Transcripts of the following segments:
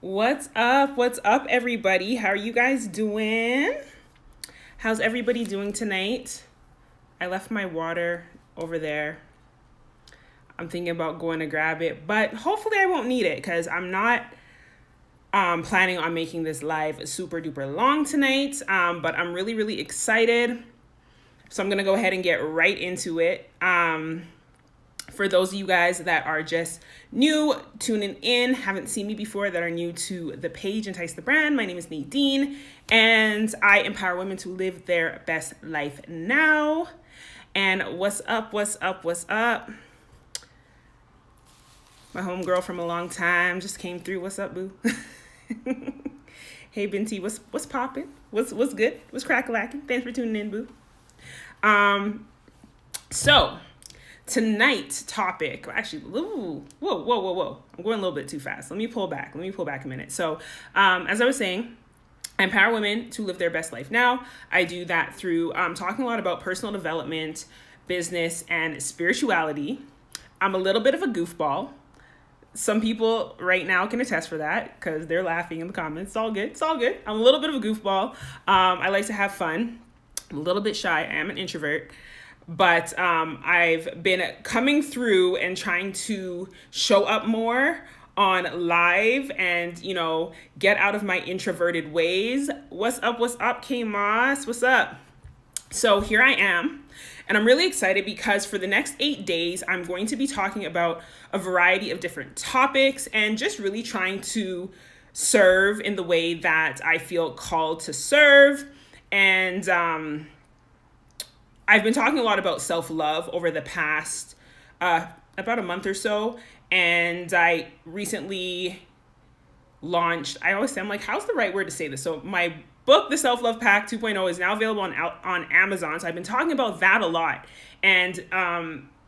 What's up? What's up, everybody? How are you guys doing? How's everybody doing tonight? I left my water over there. I'm thinking about going to grab it, but hopefully I won't need it because I'm not planning on making this live super duper long tonight. But I'm really, really excited. So I'm going to go ahead and get right into it. For those of you guys that are just new, tuning in, haven't seen me before, that are new to the page, Entice the Brand, my name is Nadine, and I empower women to live their best life now. And what's up, what's up, what's up? My homegirl from a long time just came through. What's up, boo? Hey, Binti, what's popping? What's good? What's crack-a-lacking? Thanks for tuning in, boo. So tonight's topic, actually, whoa. I'm going a little bit too fast. Let me pull back a minute. So, as I was saying, I empower women to live their best life now. I do that through talking a lot about personal development, business, and spirituality. I'm a little bit of a goofball. Some people right now can attest for that because they're laughing in the comments. It's all good. I'm a little bit of a goofball. I like to have fun. I'm a little bit shy. I am an introvert. But I've been coming through and trying to show up more on live and, get out of my introverted ways. What's up, K-Moss? What's up? So here I am. And I'm really excited because for the next 8 days, I'm going to be talking about a variety of different topics and just really trying to serve in the way that I feel called to serve. And I've been talking a lot about self-love over the past about a month or so. And I recently launched, I always say, I'm like, how's the right word to say this? So my book, The Self-Love Pack 2.0, is now available on Amazon. So I've been talking about that a lot. And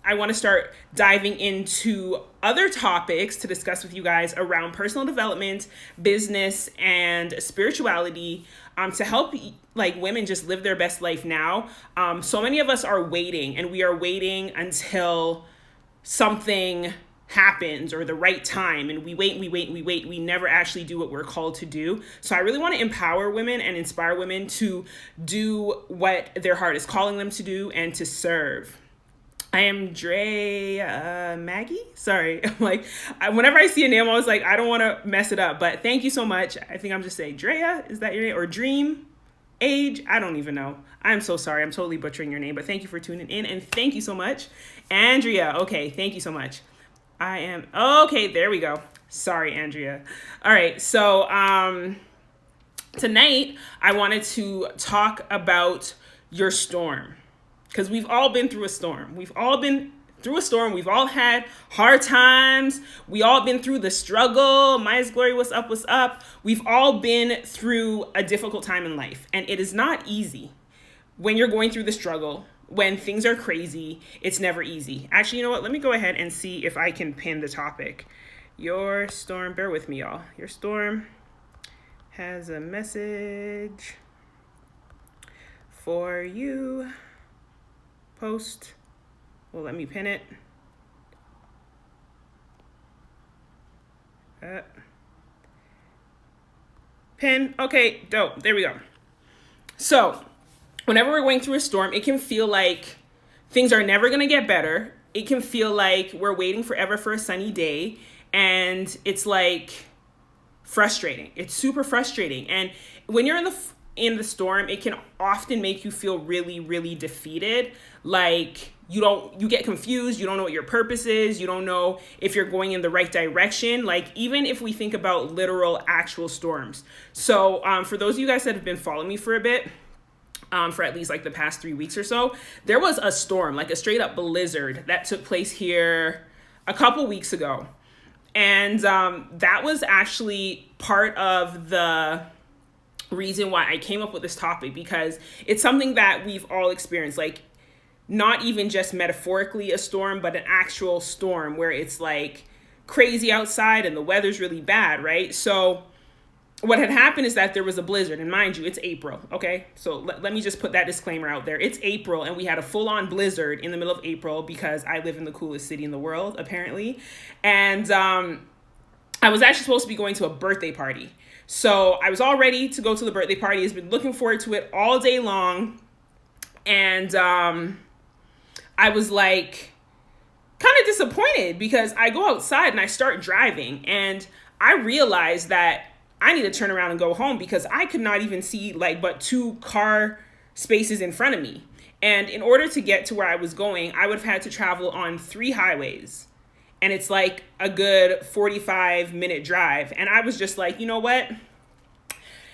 I want to start diving into other topics to discuss with you guys around personal development, business, and spirituality, to help women just live their best life now. So many of us are waiting, and we are waiting until something happens or the right time, and we wait. We never actually do what we're called to do. So I really want to empower women and inspire women to do what their heart is calling them to do and to serve. I am Maggie. Sorry. I'm like, whenever I see a name, I was like, I don't want to mess it up, but thank you so much. I think I'm just saying Drea. Is that your name? Or Dream? Age? I don't even know. I'm so sorry. I'm totally butchering your name, but thank you for tuning in, and thank you so much. Andrea. Okay. Thank you so much. Okay, there we go. Sorry, Andrea. All right. So, tonight I wanted to talk about your storm. Because we've all been through a storm. We've all had hard times. We all been through the struggle. Maya's Glory, what's up? We've all been through a difficult time in life. And it is not easy when you're going through the struggle. When things are crazy, it's never easy. Actually, you know what? Let me go ahead and see if I can pin the topic. Your storm, bear with me, y'all. Your storm has a message for you. Post. Well, let me pin it. Pin. Okay, dope. There we go. So, whenever we're going through a storm, it can feel like things are never going to get better. It can feel like we're waiting forever for a sunny day. And it's like frustrating. It's super frustrating. And when you're in the storm, it can often make you feel really, really defeated. Like you get confused. You don't know what your purpose is. You don't know if you're going in the right direction. Like, even if we think about literal actual storms. So for those of you guys that have been following me for a bit, for at least like the past 3 weeks or so, there was a storm, like a straight up blizzard that took place here a couple weeks ago. And that was actually part of the reason why I came up with this topic, because it's something that we've all experienced, like not even just metaphorically a storm, but an actual storm where it's like crazy outside and the weather's really bad, right? So what had happened is that there was a blizzard, and mind you, it's April, okay? So let me just put that disclaimer out there. It's April, and we had a full-on blizzard in the middle of April because I live in the coolest city in the world, apparently. And I was actually supposed to be going to a birthday party. So I was all ready to go to the birthday party. I've been looking forward to it all day long. And I was like kind of disappointed because I go outside and I start driving and I realized that I need to turn around and go home because I could not even see like but 2 car spaces in front of me. And in order to get to where I was going, I would have had to travel on 3 highways. And it's like a good 45-minute drive. And I was just like, you know what?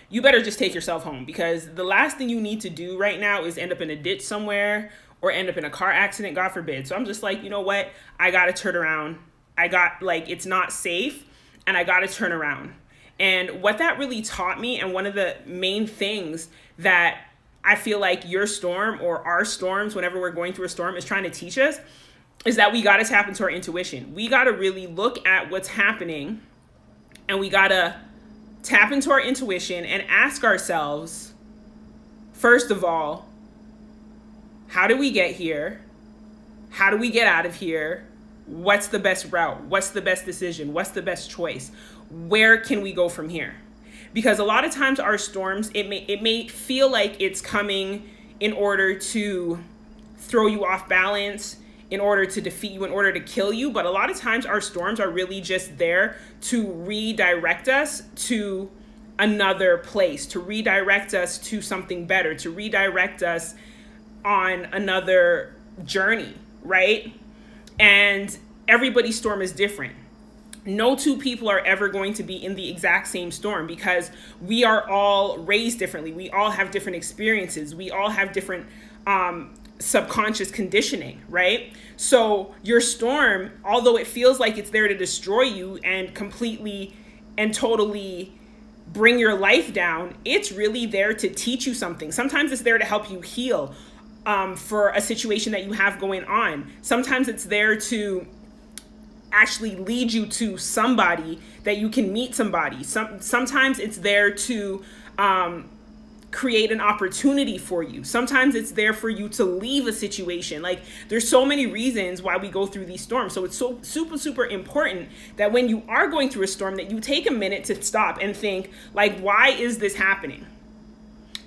You better just take yourself home because the last thing you need to do right now is end up in a ditch somewhere or end up in a car accident, God forbid. So I'm just like, you know what? I got to turn around. It's not safe and I got to turn around. And what that really taught me, and one of the main things that I feel like your storm or our storms, whenever we're going through a storm, is trying to teach us, is that we got to tap into our intuition. We got to really look at what's happening and we got to tap into our intuition and ask ourselves, first of all, how do we get here? How do we get out of here? What's the best route? What's the best decision? What's the best choice? Where can we go from here? Because a lot of times our storms, it may feel like it's coming in order to throw you off balance, in order to defeat you, in order to kill you. But a lot of times our storms are really just there to redirect us to another place, to redirect us to something better, to redirect us on another journey, right? And everybody's storm is different. No 2 people are ever going to be in the exact same storm because we are all raised differently. We all have different experiences. We all have different subconscious conditioning, right? So your storm, although it feels like it's there to destroy you and completely and totally bring your life down, it's really there to teach you something. Sometimes it's there to help you heal for a situation that you have going on. Sometimes it's there to actually lead you to somebody that you can meet somebody. Sometimes it's there to create an opportunity for you. Sometimes it's there for you to leave a situation. Like there's so many reasons why we go through these storms. So it's so super important that when you are going through a storm that you take a minute to stop and think like, why is this happening?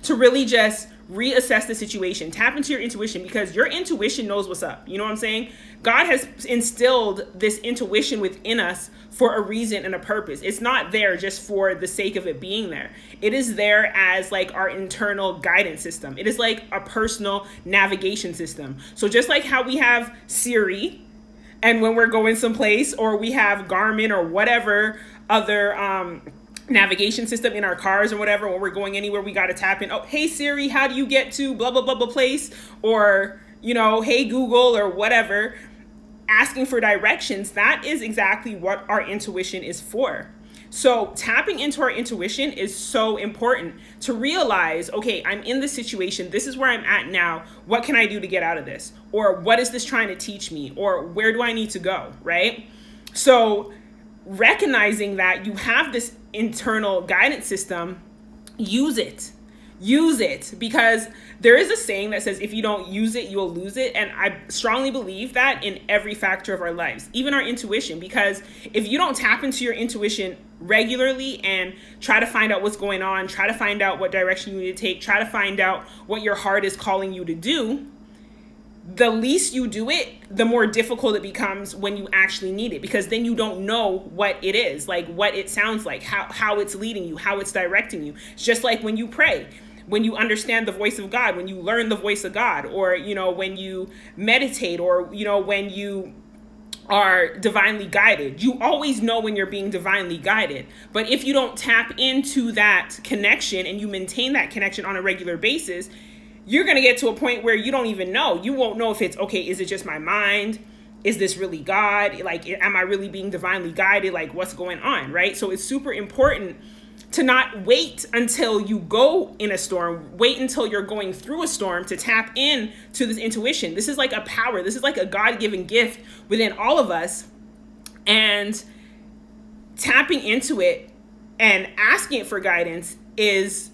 To really just reassess the situation, tap into your intuition because your intuition knows what's up. You know what I'm saying? God has instilled this intuition within us for a reason and a purpose. It's not there just for the sake of it being there. It is there as like our internal guidance system. It is like a personal navigation system. So just like how we have Siri and when we're going someplace, or we have Garmin or whatever other navigation system in our cars or whatever, when we're going anywhere, we got to tap in. Oh, hey Siri, how do you get to blah, blah, blah, blah place? Or, you know, hey Google or whatever, asking for directions. That is exactly what our intuition is for. So tapping into our intuition is so important to realize, okay, I'm in this situation. This is where I'm at now. What can I do to get out of this? Or what is this trying to teach me? Or where do I need to go? Right? So recognizing that you have this internal guidance system, use it, because there is a saying that says, if you don't use it, you'll lose it. And I strongly believe that in every factor of our lives, even our intuition, because if you don't tap into your intuition regularly and try to find out what's going on, try to find out what direction you need to take, try to find out what your heart is calling you to do, the least you do it, the more difficult it becomes when you actually need it, because then you don't know what it is, like what it sounds like, how it's leading you, how it's directing you. It's just like when you pray, when you understand the voice of God, when you learn the voice of God, or, you know, when you meditate, or, you know, when you are divinely guided. You always know when you're being divinely guided. But if you don't tap into that connection and you maintain that connection on a regular basis, you're going to get to a point where you don't even know. You won't know if it's, okay, is it just my mind? Is this really God? Like, am I really being divinely guided? Like, what's going on, right? So it's super important to not wait until you go in a storm, wait until you're going through a storm to tap in to this intuition. This is like a power. This is like a God-given gift within all of us. And tapping into it and asking it for guidance is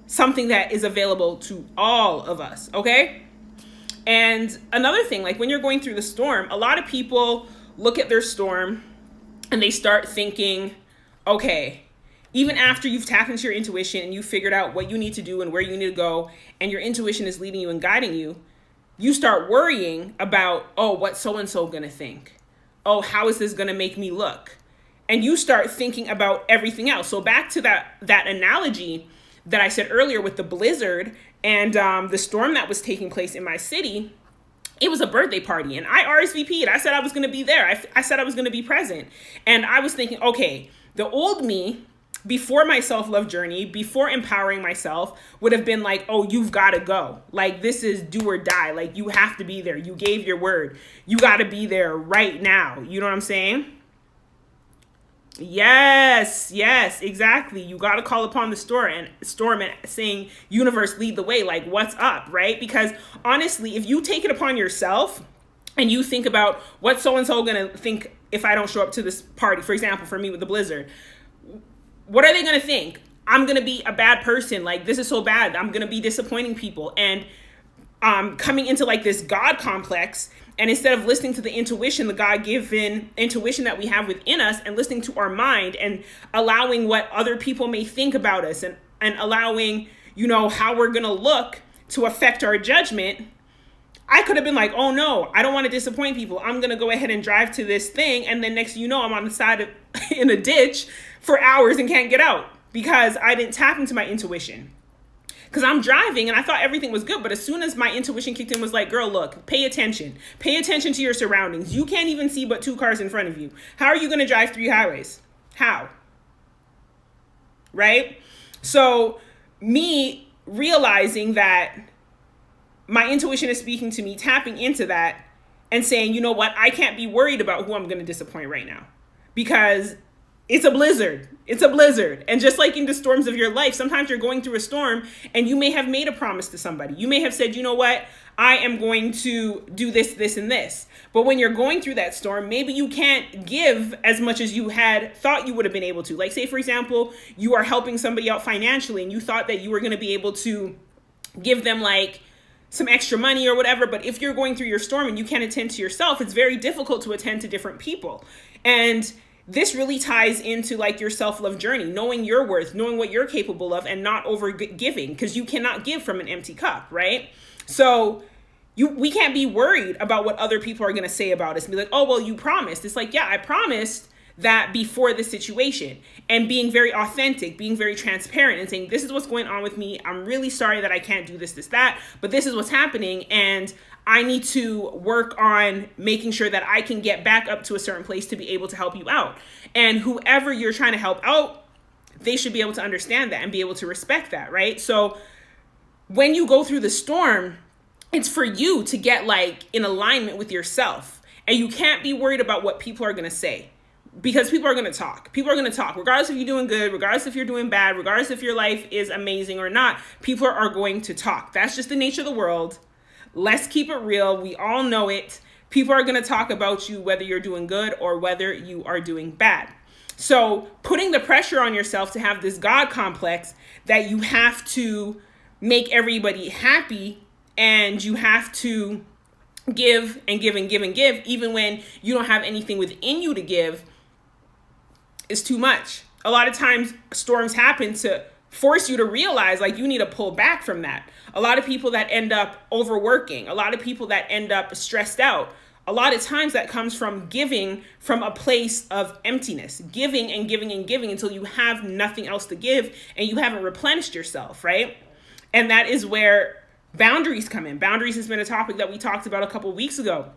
something that is available to all of us, okay? And another thing, like when you're going through the storm, a lot of people look at their storm and they start thinking, okay, even after you've tapped into your intuition and you figured out what you need to do and where you need to go, and your intuition is leading you and guiding you, you start worrying about, oh, what's so-and-so gonna think? Oh, how is this gonna make me look? And you start thinking about everything else. So back to that analogy that I said earlier with the blizzard and the storm that was taking place in my city. It was a birthday party and I RSVP'd. I said I was going to be there. I said I was going to be present. And I was thinking, okay, the old me before my self-love journey, before empowering myself, would have been like, oh, you've got to go. Like, this is do or die. Like, you have to be there. You gave your word. You got to be there right now. You know what I'm saying? Yes, exactly. You got to call upon the storm and saying, universe, lead the way. Like, what's up, right? Because honestly, if you take it upon yourself and you think about what's so-and-so going to think if I don't show up to this party, for example, for me with the blizzard, what are they going to think? I'm going to be a bad person. Like, this is so bad. I'm going to be disappointing people. And coming into like this God complex. And instead of listening to the intuition, the God-given intuition that we have within us, and listening to our mind and allowing what other people may think about us, and allowing, how we're going to look to affect our judgment, I could have been like, oh no, I don't want to disappoint people. I'm going to go ahead and drive to this thing. And then next thing you know, I'm on the side of in a ditch for hours and can't get out because I didn't tap into my intuition. Because I'm driving and I thought everything was good. But as soon as my intuition kicked in, was like, girl, look, pay attention. Pay attention to your surroundings. You can't even see but 2 cars in front of you. How are you going to drive 3 highways? How? Right? So me realizing that my intuition is speaking to me, tapping into that and saying, you know what? I can't be worried about who I'm going to disappoint right now. Because it's a blizzard. It's a blizzard. And just like in the storms of your life, sometimes you're going through a storm and you may have made a promise to somebody. You may have said, you know what? I am going to do this, this, and this. But when you're going through that storm, maybe you can't give as much as you had thought you would have been able to. Like, say, for example, you are helping somebody out financially and you thought that you were going to be able to give them like some extra money or whatever. But if you're going through your storm and you can't attend to yourself, it's very difficult to attend to different people. And this really ties into like your self-love journey, knowing your worth, knowing what you're capable of, and not over giving, because you cannot give from an empty cup, right? So we can't be worried about what other people are going to say about us and be like, oh, well, you promised. It's like, yeah, I promised that before this situation, and being very authentic, being very transparent and saying, this is what's going on with me. I'm really sorry that I can't do this, that, but this is what's happening. And I need to work on making sure that I can get back up to a certain place to be able to help you out. And whoever you're trying to help out, they should be able to understand that and be able to respect that, right? So when you go through the storm, it's for you to get like in alignment with yourself. And you can't be worried about what people are going to say, because people are going to talk. People are going to talk, regardless if you're doing good, regardless if you're doing bad, regardless if your life is amazing or not. People are going to talk. That's just the nature of the world. Let's keep it real. We all know it. People are going to talk about you, whether you're doing good or whether you are doing bad. So putting the pressure on yourself to have this God complex that you have to make everybody happy and you have to give and give and give and give, even when you don't have anything within you to give, is too much. A lot of times storms happen to force you to realize like you need to pull back from that. A lot of people that end up overworking, a lot of people that end up stressed out, a lot of times that comes from giving from a place of emptiness, giving and giving and giving until you have nothing else to give and you haven't replenished yourself, right? And that is where boundaries come in. Boundaries has been a topic that we talked about a couple of weeks ago.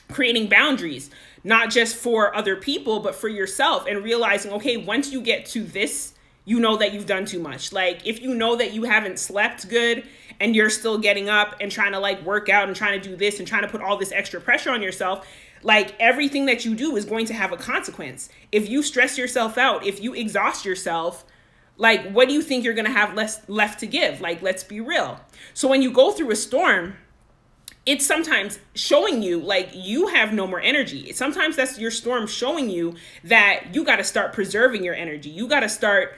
Creating boundaries, not just for other people, but for yourself, and realizing, okay, once you get to this, you know that you've done too much. Like if you know that you haven't slept good and you're still getting up and trying to like work out and trying to do this and trying to put all this extra pressure on yourself, like everything that you do is going to have a consequence. If you stress yourself out, if you exhaust yourself, like what do you think you're going to have left to give? Like, let's be real. So when you go through a storm, it's sometimes showing you like you have no more energy. Sometimes that's your storm showing you that you got to start preserving your energy. You got to start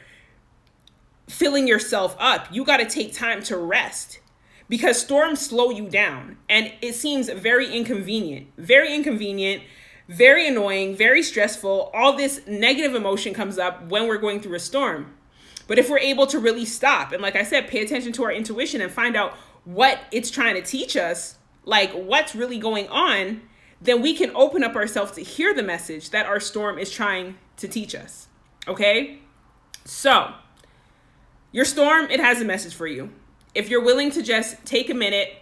filling yourself up. You got to take time to rest, because storms slow you down, and it seems very inconvenient, very annoying, very stressful. All this negative emotion comes up when we're going through a storm. But if we're able to really stop and, like I said, pay attention to our intuition and find out what it's trying to teach us, like what's really going on, then we can open up ourselves to hear the message that our storm is trying to teach us. Okay? So, your storm, it has a message for you. If you're willing to just take a minute,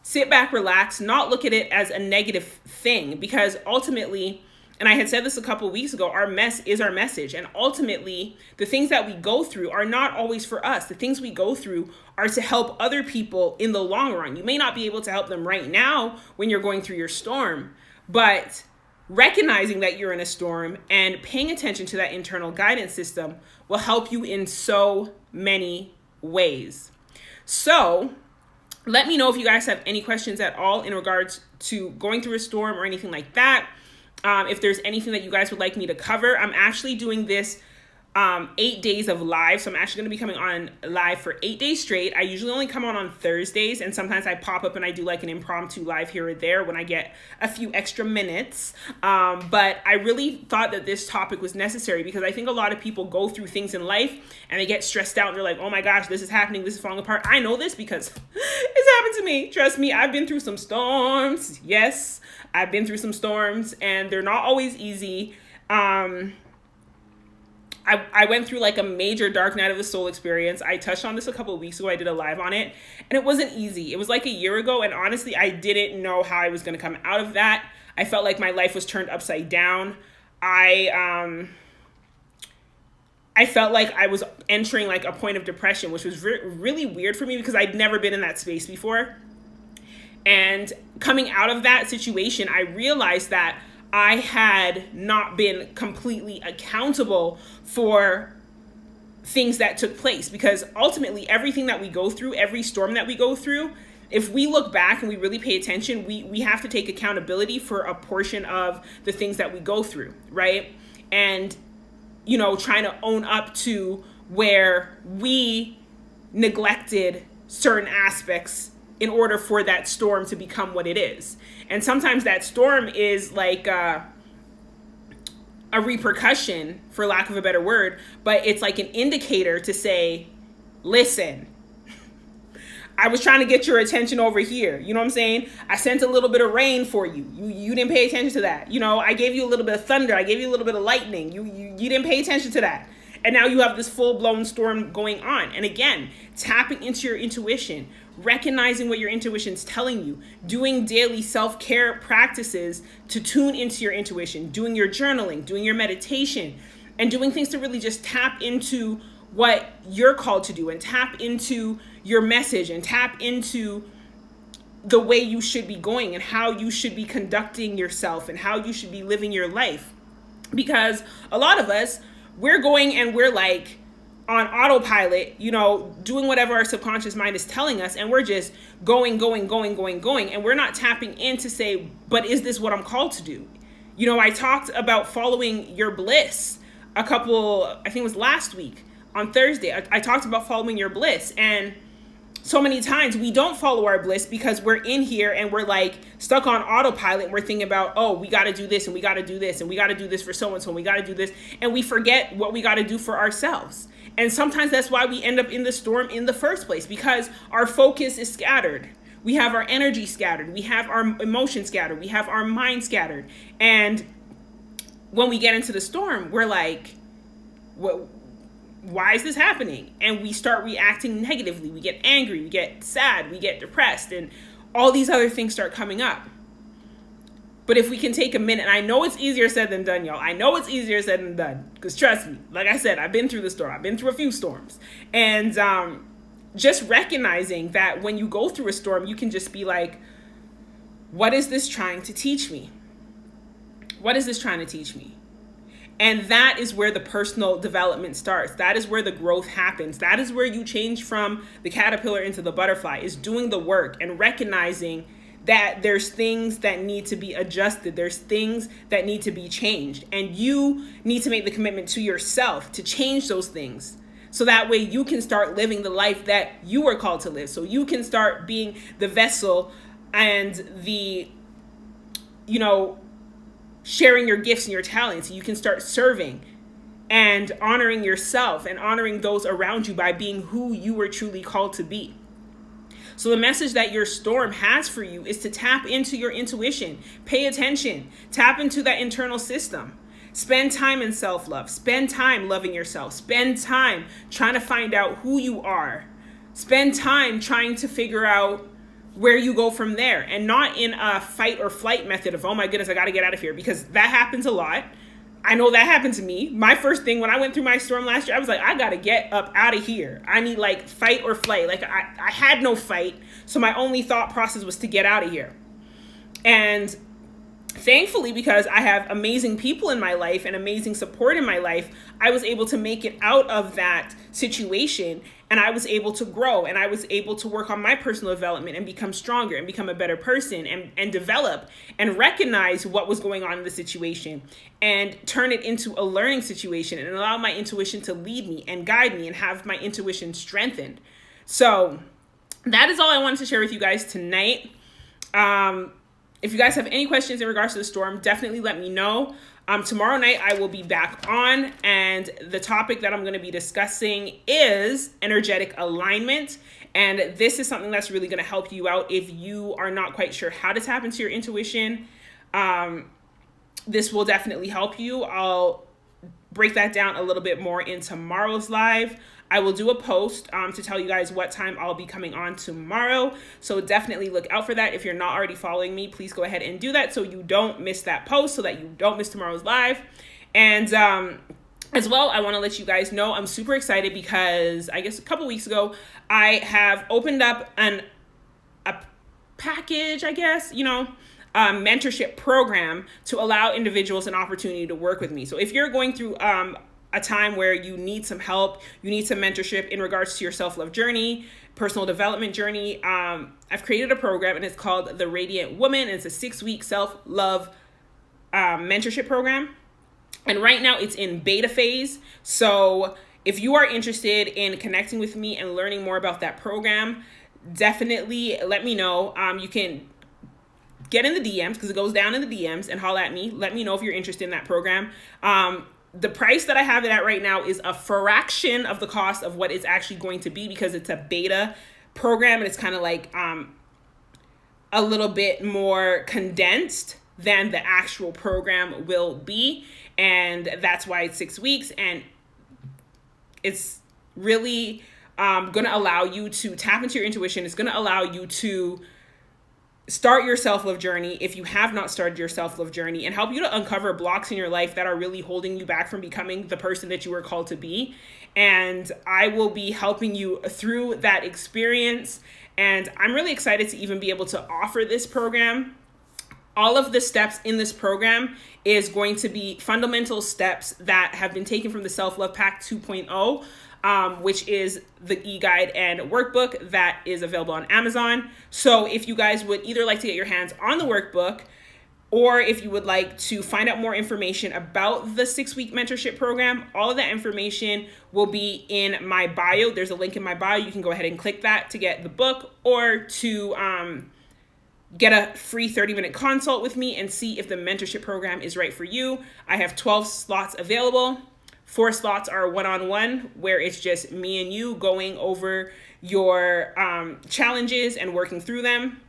sit back, relax, not look at it as a negative thing, because ultimately, and I had said this a couple of weeks ago, our mess is our message. And ultimately, the things that we go through are not always for us. The things we go through are to help other people in the long run. You may not be able to help them right now when you're going through your storm, but recognizing that you're in a storm and paying attention to that internal guidance system will help you in so many ways. So let me know if you guys have any questions at all in regards to going through a storm or anything like that. If there's anything that you guys would like me to cover, I'm actually doing this 8 days of live. So I'm actually going to be coming on live for 8 days straight. I usually only come on Thursdays, and sometimes I pop up and I do like an impromptu live here or there when I get a few extra minutes. But I really thought that this topic was necessary because I think a lot of people go through things in life and they get stressed out and they're like, oh my gosh, this is happening, this is falling apart. I know this because it's happened to me. Trust me, I've been through some storms. Yes, I've been through some storms, and they're not always easy. I went through like a major dark night of the soul experience. I touched on this a couple of weeks ago. I did a live on it, and it wasn't easy. It was like a year ago, and honestly, I didn't know how I was going to come out of that. I felt like my life was turned upside down. I felt like I was entering like a point of depression, which was really weird for me because I'd never been in that space before. And coming out of that situation, I realized that I had not been completely accountable for things that took place, because ultimately everything that we go through, every storm that we go through, if we look back and we really pay attention, we have to take accountability for a portion of the things that we go through, right? And, you know, trying to own up to where we neglected certain aspects in order for that storm to become what it is. And sometimes that storm is like a repercussion, for lack of a better word, but it's like an indicator to say, listen, I was trying to get your attention over here. You know what I'm saying? I sent a little bit of rain for you. You didn't pay attention to that. You know, I gave you a little bit of thunder. I gave you a little bit of lightning. You didn't pay attention to that. And now you have this full-blown storm going on. And again, tapping into your intuition, recognizing what your intuition's telling you, doing daily self-care practices to tune into your intuition, doing your journaling, doing your meditation, and doing things to really just tap into what you're called to do and tap into your message and tap into the way you should be going and how you should be conducting yourself and how you should be living your life. Because a lot of us, we're going and we're like on autopilot, you know, doing whatever our subconscious mind is telling us, and we're just going, and we're not tapping in to say, but is this what I'm called to do? You know, I talked about following your bliss I think it was last week on Thursday. I talked about following your bliss, and so many times we don't follow our bliss because we're in here and we're like stuck on autopilot, and we're thinking about, oh, we got to do this and we got to do this and we got to do this for so-and-so and we got to do this, and we forget what we got to do for ourselves. And sometimes that's why we end up in the storm in the first place, because our focus is scattered. We have our energy scattered. We have our emotions scattered. We have our mind scattered. And when we get into the storm, we're like, why is this happening? And we start reacting negatively. We get angry, we get sad, we get depressed, and all these other things start coming up. But if we can take a minute, and I know it's easier said than done, y'all. I know it's easier said than done, because trust me, like I said, I've been through the storm. I've been through a few storms. And just recognizing that when you go through a storm, you can just be like, what is this trying to teach me? What is this trying to teach me? And that is where the personal development starts. That is where the growth happens. That is where you change from the caterpillar into the butterfly, is doing the work and recognizing that there's things that need to be adjusted. There's things that need to be changed. And you need to make the commitment to yourself to change those things. So that way you can start living the life that you were called to live. So you can start being the vessel and the, sharing your gifts and your talents. You can start serving and honoring yourself and honoring those around you by being who you were truly called to be. So the message that your storm has for you is to tap into your intuition, pay attention, tap into that internal system. Spend time in self-love, spend time loving yourself, spend time trying to find out who you are, spend time trying to figure out where you go from there, and not in a fight or flight method of, oh my goodness, I got to get out of here, because that happens a lot. I know that happened to me. My first thing when I went through my storm last year, I was like, I got to get up out of here. I need like fight or flight. Like I had no fight. So my only thought process was to get out of here. And thankfully, because I have amazing people in my life and amazing support in my life, I was able to make it out of that situation, and I was able to grow, and I was able to work on my personal development and become stronger and become a better person, and develop and recognize what was going on in the situation and turn it into a learning situation and allow my intuition to lead me and guide me and have my intuition strengthened. So that is all I wanted to share with you guys tonight. If you guys have any questions in regards to the storm, definitely let me know. Tomorrow night, I will be back on, and the topic that I'm going to be discussing is energetic alignment. And this is something that's really going to help you out if you are not quite sure how to tap into your intuition. This will definitely help you. I'll break that down a little bit more in tomorrow's live. I will do a post to tell you guys what time I'll be coming on tomorrow. So definitely look out for that. If you're not already following me, please go ahead and do that so you don't miss that post, so that you don't miss tomorrow's live. And as well, I want to let you guys know I'm super excited because I guess a couple weeks ago, I have opened up a package, I guess, mentorship program to allow individuals an opportunity to work with me. So if you're going through a time where you need some help, you need some mentorship in regards to your self-love journey, personal development journey, I've created a program, and it's called The Radiant Woman. And it's a 6-week self-love mentorship program. And right now it's in beta phase. So if you are interested in connecting with me and learning more about that program, definitely let me know. You can get in the DMs, because it goes down in the DMs, and holler at me. Let me know if you're interested in that program. The price that I have it at right now is a fraction of the cost of what it's actually going to be, because it's a beta program, and it's kind of like a little bit more condensed than the actual program will be. And that's why it's 6 weeks, and it's really going to allow you to tap into your intuition. It's going to allow you to start your self-love journey if you have not started your self-love journey, and help you to uncover blocks in your life that are really holding you back from becoming the person that you were called to be. And I will be helping you through that experience. And I'm really excited to even be able to offer this program. All of the steps in this program is going to be fundamental steps that have been taken from the Self-Love Pack 2.0. Which is the e-guide and workbook that is available on Amazon. So if you guys would either like to get your hands on the workbook, or if you would like to find out more information about the 6-week mentorship program, all of that information will be in my bio. There's a link in my bio. You can go ahead and click that to get the book, or to get a free 30-minute consult with me and see if the mentorship program is right for you. I have 12 slots available. 4 slots are one-on-one, where it's just me and you going over your challenges and working through them.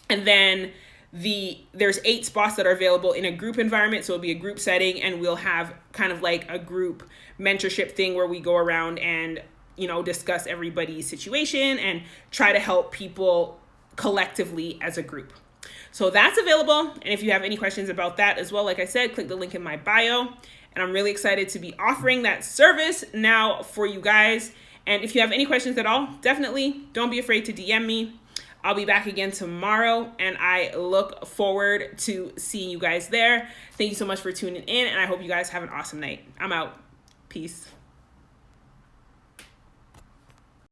And then there's 8 spots that are available in a group environment. So it'll be a group setting, and we'll have kind of like a group mentorship thing where we go around and, discuss everybody's situation and try to help people collectively as a group. So that's available. And if you have any questions about that as well, like I said, click the link in my bio. And I'm really excited to be offering that service now for you guys. And if you have any questions at all, definitely don't be afraid to DM me. I'll be back again tomorrow, and I look forward to seeing you guys there. Thank you so much for tuning in, and I hope you guys have an awesome night. I'm out. Peace.